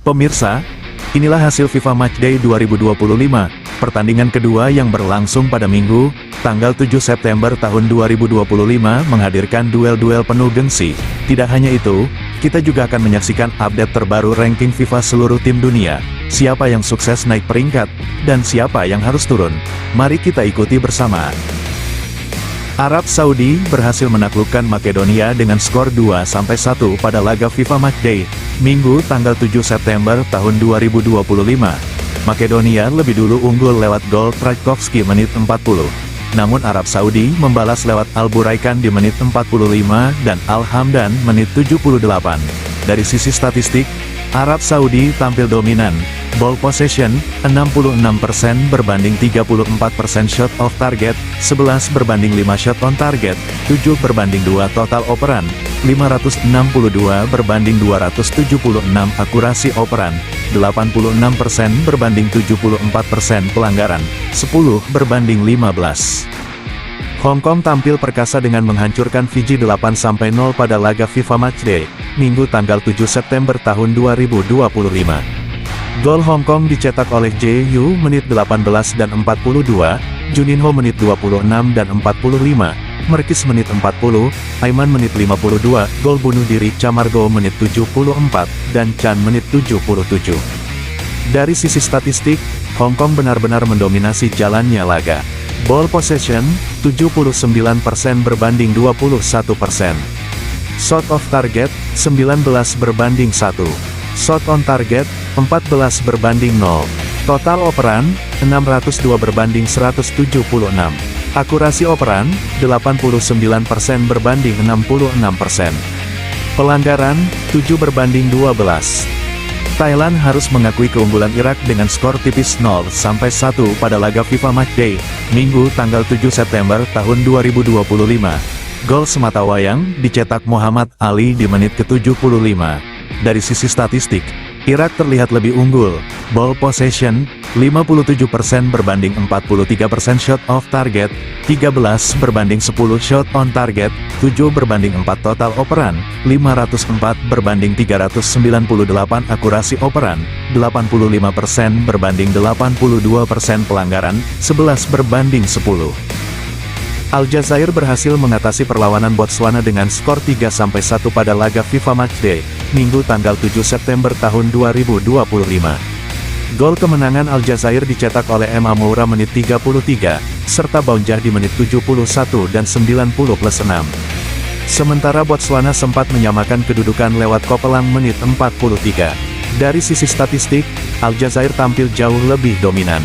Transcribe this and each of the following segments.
Pemirsa, inilah hasil FIFA Matchday 2025, pertandingan kedua yang berlangsung pada Minggu, tanggal 7 September tahun 2025 menghadirkan duel-duel penuh gengsi. Tidak hanya itu, kita juga akan menyaksikan update terbaru ranking FIFA seluruh tim dunia, siapa yang sukses naik peringkat, dan siapa yang harus turun. Mari kita ikuti bersama. Arab Saudi berhasil menaklukkan Makedonia dengan skor 2-1 pada laga FIFA Matchday, Minggu tanggal 7 September tahun 2025. Makedonia lebih dulu unggul lewat gol Trajkovski menit 40. Namun Arab Saudi membalas lewat Al-Buraikan di menit 45 dan Al-Hamdan menit 78. Dari sisi statistik, Arab Saudi tampil dominan, ball possession, 66% berbanding 34% shot off target, 11 berbanding 5 shot on target, 7 berbanding 2 total operan, 562 berbanding 276 akurasi operan, 86% berbanding 74% pelanggaran, 10 berbanding 15. Hong Kong tampil perkasa dengan menghancurkan Fiji 8-0 pada laga FIFA Matchday, Minggu tanggal 7 September tahun 2025. Gol Hong Kong dicetak oleh J.U menit 18 dan 42, Juninho menit 26 dan 45, Merkis menit 40, Aiman menit 52, gol bunuh diri Camargo menit 74, dan Chan menit 77. Dari sisi statistik, Hong Kong benar-benar mendominasi jalannya laga. Ball possession, 79% berbanding 21%. Shot off target, 19 berbanding 1. Shot on target, 14 berbanding 0. Total operan, 602 berbanding 176. Akurasi operan, 89% berbanding 66%. Pelanggaran, 7 berbanding 12. Thailand harus mengakui keunggulan Irak dengan skor tipis 0-1 pada laga FIFA Matchday, Minggu tanggal 7 September tahun 2025. Gol sematawayang dicetak Muhammad Ali di menit ke-75. Dari sisi statistik, Irak terlihat lebih unggul, ball possession, 57% berbanding 43% shot off target, 13 berbanding 10 shot on target, 7 berbanding 4 total operan, 504 berbanding 398 akurasi operan, 85% berbanding 82% pelanggaran, 11 berbanding 10. Aljazair berhasil mengatasi perlawanan Botswana dengan skor 3-1 pada laga FIFA Matchday, Minggu tanggal 7 September tahun 2025. Gol kemenangan Aljazair dicetak oleh Emma Moura menit 33, serta Baunjah di menit 71 dan 90+6. Sementara Botswana sempat menyamakan kedudukan lewat Kopelang menit 43. Dari sisi statistik, Aljazair tampil jauh lebih dominan.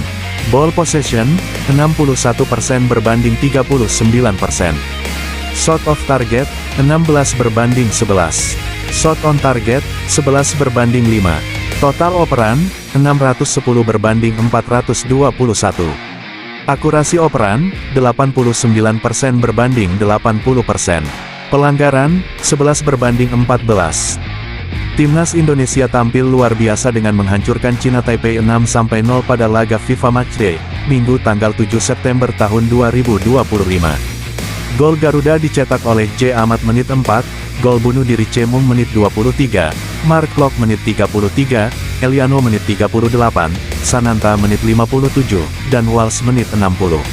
Ball possession, 61% berbanding 39%. Shot off target, 16 berbanding 11. Shot on target, 11 berbanding 5. Total operan, 610 berbanding 421. Akurasi operan, 89% berbanding 80%. Pelanggaran, 11 berbanding 14. Timnas Indonesia tampil luar biasa dengan menghancurkan Cina Taipei 6-0 pada laga FIFA Matchday, Minggu tanggal 7 September tahun 2025. Gol Garuda dicetak oleh J. Ahmad menit 4, gol bunuh diri Cemung menit 23, Mark Klok menit 33, Eliano menit 38, Sananta menit 57, dan Walsh menit 60.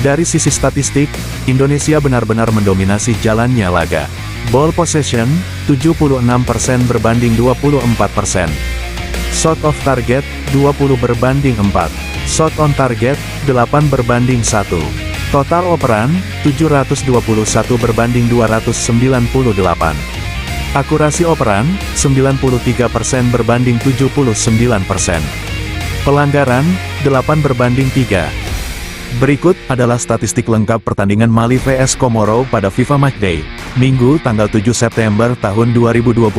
Dari sisi statistik, Indonesia benar-benar mendominasi jalannya laga. Ball possession, 76% berbanding 24%. Shot off target, 20 berbanding 4. Shot on target, 8 berbanding 1. Total operan, 721 berbanding 298. Akurasi operan, 93% berbanding 79%. Pelanggaran, 8 berbanding 3. Berikut adalah statistik lengkap pertandingan Mali vs Komoro pada FIFA Matchday, Minggu tanggal 7 September tahun 2025,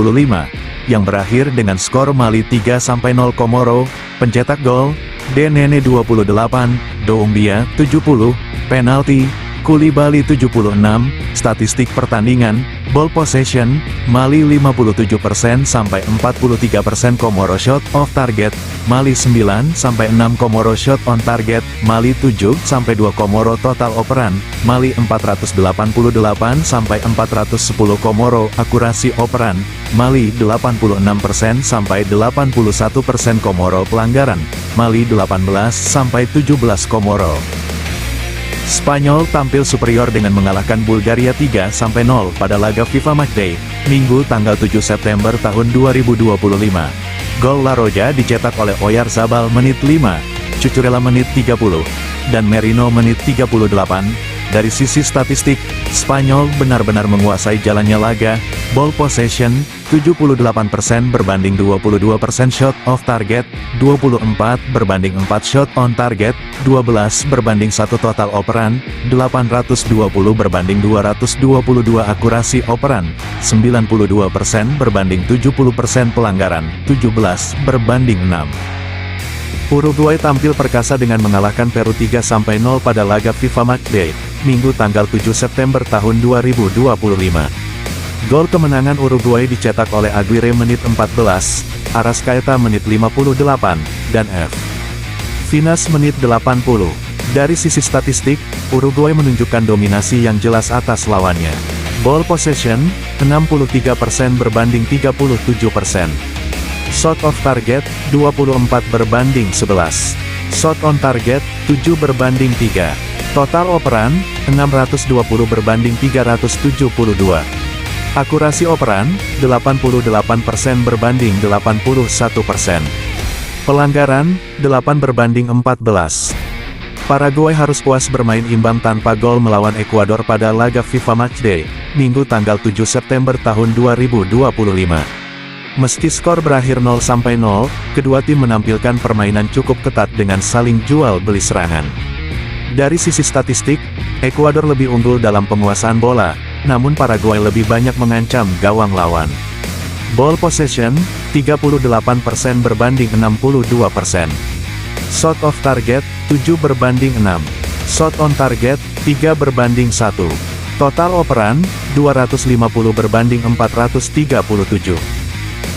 yang berakhir dengan skor Mali 3-0 Komoro, pencetak gol, Denene 28, Doumbia 70, penalti, Koulibaly 76, statistik pertandingan, ball possession, Mali 57% sampai 43%, Komoro shot off target, Mali 9 sampai 6, Komoro shot on target, Mali 7 sampai 2, Komoro total operan, Mali 488 sampai 410, Komoro akurasi operan, Mali 86% sampai 81%, Komoro pelanggaran, Mali 18 sampai 17, Komoro. Spanyol tampil superior dengan mengalahkan Bulgaria 3-0 pada laga FIFA Matchday, Minggu tanggal 7 September tahun 2025. Gol La Roja dicetak oleh Oyarzabal menit 5, Cucurella menit 30, dan Merino menit 38. Dari sisi statistik, Spanyol benar-benar menguasai jalannya laga, ball possession, 78% berbanding 22%, shot off target, 24 berbanding 4, shot on target, 12 berbanding 1, total operan, 820 berbanding 222, akurasi operan, 92% berbanding 70%, pelanggaran, 17 berbanding 6. Uruguay tampil perkasa dengan mengalahkan Peru 3-0 pada laga FIFA Matchday, Minggu tanggal 7 September tahun 2025. Gol kemenangan Uruguay dicetak oleh Aguirre menit 14, Arrascaeta menit 58, dan F. Vinas menit 80. Dari sisi statistik, Uruguay menunjukkan dominasi yang jelas atas lawannya. Ball possession, 63% berbanding 37%. Shot off target, 24 berbanding 11. Shot on target, 7 berbanding 3. Total operan, 620 berbanding 372. Akurasi operan, 88% berbanding 81%. Pelanggaran, 8 berbanding 14. Paraguay harus puas bermain imbang tanpa gol melawan Ekuador pada laga FIFA Matchday, Minggu tanggal 7 September tahun 2025. Meski skor berakhir 0-0, kedua tim menampilkan permainan cukup ketat dengan saling jual beli serangan. Dari sisi statistik, Ekuador lebih unggul dalam penguasaan bola, namun Paraguay lebih banyak mengancam gawang lawan. Ball possession, 38% berbanding 62%. Shot off target, 7 berbanding 6. Shot on target, 3 berbanding 1. Total operan, 250 berbanding 437.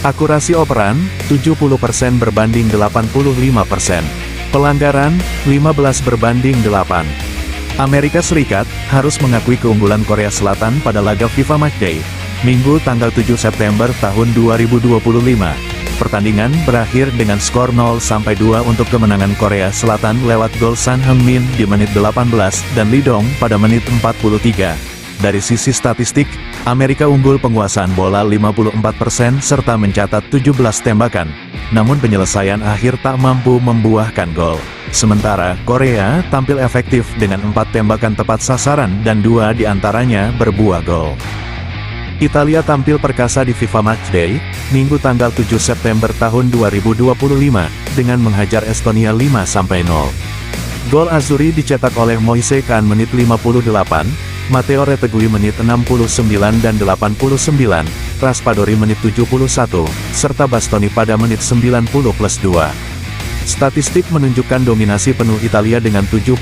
Akurasi operan, 70% berbanding 85%. Pelanggaran, 15 berbanding 8. Amerika Serikat harus mengakui keunggulan Korea Selatan pada laga FIFA Matchday, Minggu tanggal 7 September tahun 2025. Pertandingan berakhir dengan skor 0-2 untuk kemenangan Korea Selatan lewat gol Son Heung-min di menit 18 dan Lee Dong pada menit 43. Dari sisi statistik, Amerika unggul penguasaan bola 54% serta mencatat 17 tembakan, namun penyelesaian akhir tak mampu membuahkan gol. Sementara Korea tampil efektif dengan 4 tembakan tepat sasaran dan 2 diantaranya berbuah gol. Italia tampil perkasa di FIFA Matchday, Minggu tanggal 7 September tahun 2025, dengan menghajar Estonia 5-0. Gol Azzurri dicetak oleh Moise Kean menit 58, Matteo Retegui menit 69 dan 89, Raspadori menit 71, serta Bastoni pada menit 90+2. Statistik menunjukkan dominasi penuh Italia dengan 70%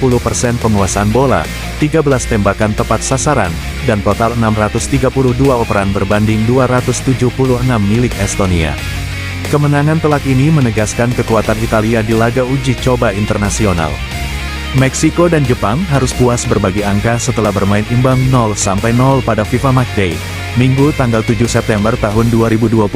penguasaan bola, 13 tembakan tepat sasaran, dan total 632 operan berbanding 276 milik Estonia. Kemenangan telak ini menegaskan kekuatan Italia di laga uji coba internasional. Meksiko dan Jepang harus puas berbagi angka setelah bermain imbang 0-0 pada FIFA Matchday, Minggu tanggal 7 September tahun 2025.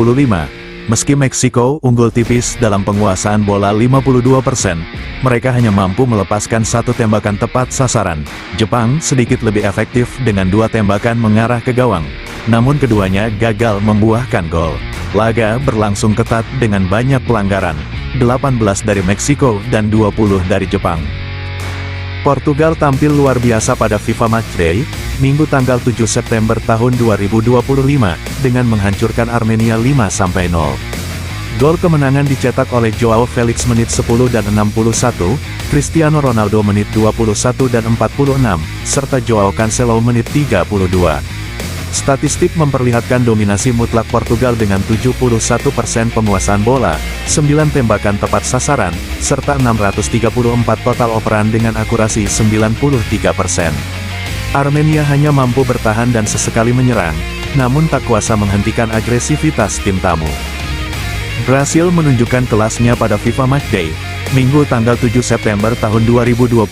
Meski Meksiko unggul tipis dalam penguasaan bola 52%, mereka hanya mampu melepaskan 1 tembakan tepat sasaran. Jepang sedikit lebih efektif dengan 2 tembakan mengarah ke gawang, namun keduanya gagal membuahkan gol. Laga berlangsung ketat dengan banyak pelanggaran, 18 dari Meksiko dan 20 dari Jepang. Portugal tampil luar biasa pada FIFA Matchday, Minggu tanggal 7 September tahun 2025, dengan menghancurkan Armenia 5-0. Gol kemenangan dicetak oleh Joao Felix menit 10 dan 61, Cristiano Ronaldo menit 21 dan 46, serta Joao Cancelo menit 32. Statistik memperlihatkan dominasi mutlak Portugal dengan 71% penguasaan bola, 9 tembakan tepat sasaran, serta 634 total operan dengan akurasi 93%. Armenia hanya mampu bertahan dan sesekali menyerang, namun tak kuasa menghentikan agresivitas tim tamu. Brasil menunjukkan kelasnya pada FIFA Matchday, Minggu tanggal 7 September tahun 2025,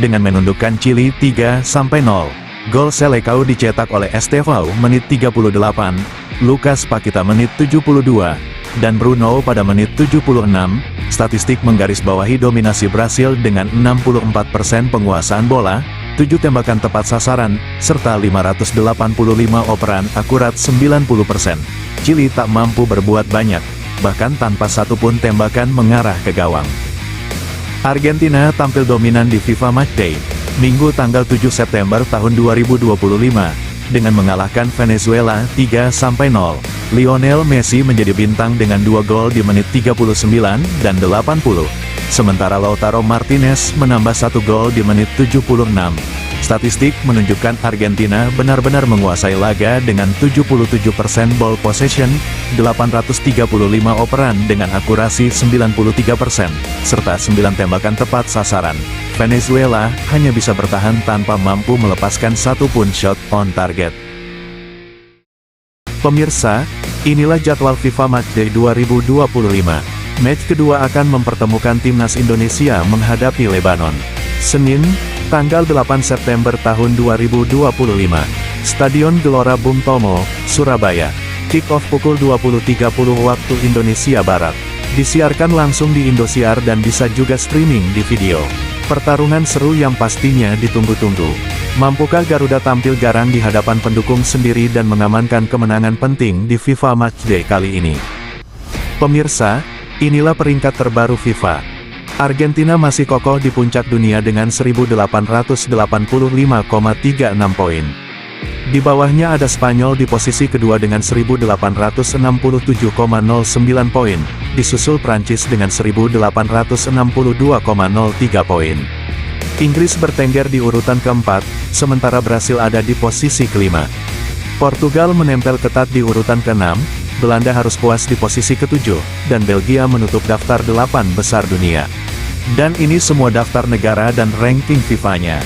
dengan menundukkan Chili 3-0. Gol Selecao dicetak oleh Estevão menit 38, Lucas Paqueta menit 72, dan Bruno pada menit 76. Statistik menggarisbawahi dominasi Brasil dengan 64% penguasaan bola, 7 tembakan tepat sasaran, serta 585 operan akurat 90%. Chili tak mampu berbuat banyak, bahkan tanpa satupun tembakan mengarah ke gawang. Argentina tampil dominan di FIFA Matchday, Minggu tanggal 7 September tahun 2025, dengan mengalahkan Venezuela 3-0. Lionel Messi menjadi bintang dengan 2 gol di menit 39 dan 80. Sementara Lautaro Martinez menambah 1 gol di menit 76. Statistik menunjukkan Argentina benar-benar menguasai laga dengan 77% ball possession, 835 operan dengan akurasi 93%, serta 9 tembakan tepat sasaran. Venezuela hanya bisa bertahan tanpa mampu melepaskan satupun shot on target. Pemirsa, inilah jadwal FIFA Matchday 2025. Match kedua akan mempertemukan timnas Indonesia menghadapi Lebanon. Senin, tanggal 8 September tahun 2025. Stadion Gelora Bung Tomo, Surabaya. Kick-off pukul 20.30 waktu Indonesia Barat. Disiarkan langsung di Indosiar dan bisa juga streaming di video. Pertarungan seru yang pastinya ditunggu-tunggu. Mampukah Garuda tampil garang di hadapan pendukung sendiri dan mengamankan kemenangan penting di FIFA Matchday kali ini? Pemirsa, inilah peringkat terbaru FIFA. Argentina masih kokoh di puncak dunia dengan 1.885,36 poin. Di bawahnya ada Spanyol di posisi kedua dengan 1.867,09 poin, disusul Prancis dengan 1.862,03 poin. Inggris bertengger di urutan keempat, sementara Brasil ada di posisi kelima. Portugal menempel ketat di urutan keenam, Belanda harus puas di posisi ketujuh, dan Belgia menutup daftar 8 besar dunia. Dan ini semua daftar negara dan ranking FIFA-nya.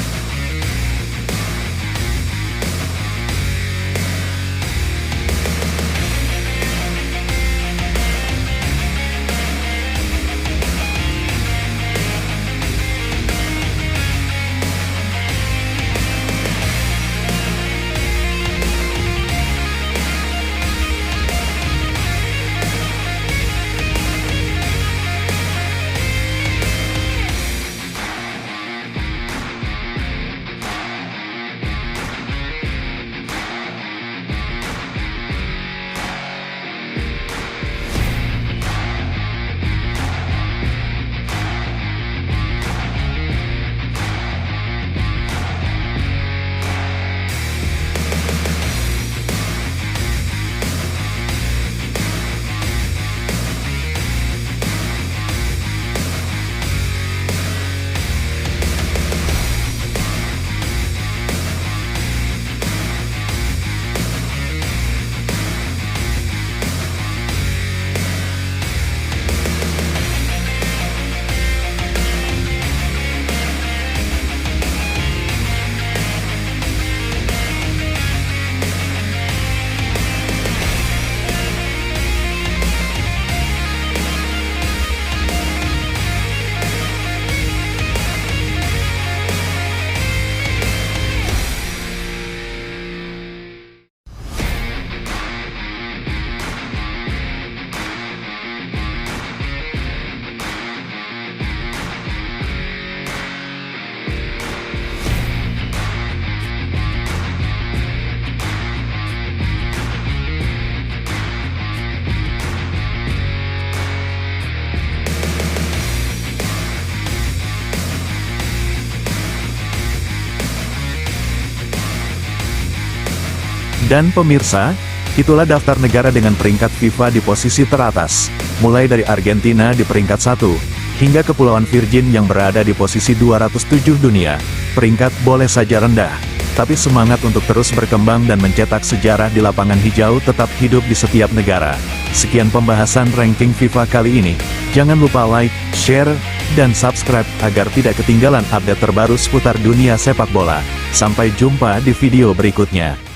Dan pemirsa, itulah daftar negara dengan peringkat FIFA di posisi teratas, mulai dari Argentina di peringkat 1, hingga Kepulauan Virgin yang berada di posisi 207 dunia. Peringkat boleh saja rendah, tapi semangat untuk terus berkembang dan mencetak sejarah di lapangan hijau tetap hidup di setiap negara. Sekian pembahasan ranking FIFA kali ini. Jangan lupa like, share, dan subscribe agar tidak ketinggalan update terbaru seputar dunia sepak bola. Sampai jumpa di video berikutnya.